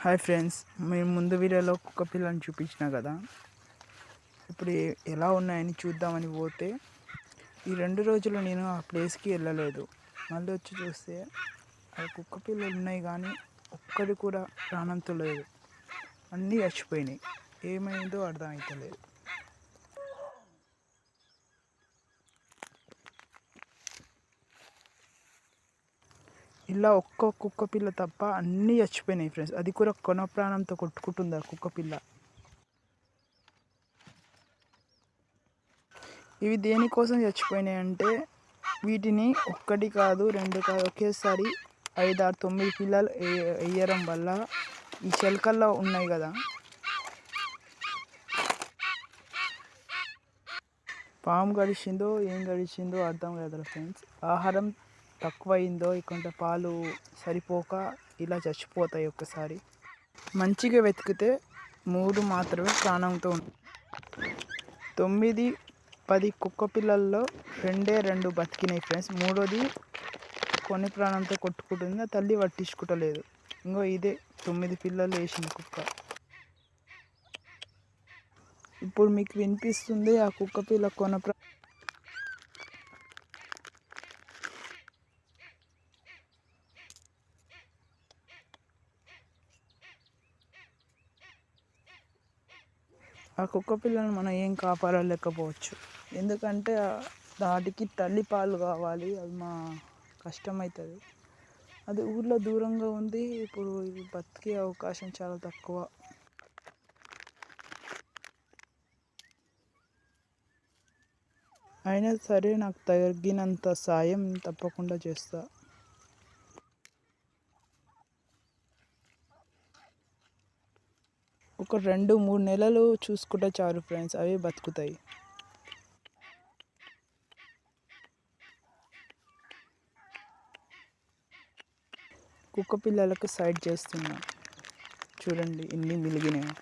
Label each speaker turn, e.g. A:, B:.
A: Hi friends, మేము ముందు వీడియోలో కుక్క పిల్లని చూపించిన కదా. ఇప్పుడు ఎలా ఉన్నాయని చూద్దామని పోతే ఈ 2 రోజులు నేను ఆ ప్లేస్కి వెళ్ళలేదు. మళ్ళీ వచ్చి చూస్తే ఆ కుక్క పిల్లలు ఉన్నాయి కానీ ఒక్కడి కూడా ప్రాణంతో లేదు. అన్నీ చచ్చిపోయినాయి. ఏమైందో అర్థం అవుతలేదు. ఇలా ఒక్క కుక్క పిల్ల తప్ప అన్నీ చచ్చిపోయినాయి ఫ్రెండ్స్. అది కూడా కొన ప్రాణంతో కొట్టుకుంటుంది ఆ కుక్క పిల్ల. ఇవి దేనికోసం చచ్చిపోయినాయి అంటే వీటిని ఒక్కటి కాదు 2 కాదు ఒకేసారి 5, 6, 9 పిల్లలు వేయడం వల్ల ఈ చిలకల్లో ఉన్నాయి కదా, పాము గడిచిందో ఏం గడిచిందో అర్థం కాదు ఫ్రెండ్స్. ఆహారం తక్కువైందో ఇకంటే పాలు సరిపోక ఇలా చచ్చిపోతాయి ఒక్కసారి. మంచిగా వెతికితే 3 మాత్రమే ప్రాణంతో ఉంటాయి. 9, 10 కుక్క పిల్లల్లో 2 బతికినాయి ఫ్రెండ్స్. మూడోది కొన్ని ప్రాణంతో కొట్టుకుంటుంది. ఆ తల్లి పట్టించుకుంటలేదు. ఇంకో ఇదే 9 పిల్లలు వేసింది కుక్క. ఇప్పుడు మీకు వినిపిస్తుంది ఆ కుక్క పిల్ల ఆ కుక్క పిల్లను మనం ఏం కాపాడలేకపోవచ్చు. ఎందుకంటే వాటికి తల్లి పాలు కావాలి. అది మా కష్టమవుతుంది. అది ఊర్లో దూరంగా ఉంది. ఇప్పుడు ఇది బతికే అవకాశం చాలా తక్కువ. అయినా సరే నాకు తగినంత సాయం తప్పకుండా చేస్తా. ఒక 2-3 నెలలు చూసుకుంటే చాలు ఫ్రెండ్స్, అవి బతుకుతాయి. కుక్క పిల్లలకు సైడ్ చేస్తున్నా, చూడండి ఎన్ని మిలిగినాయి.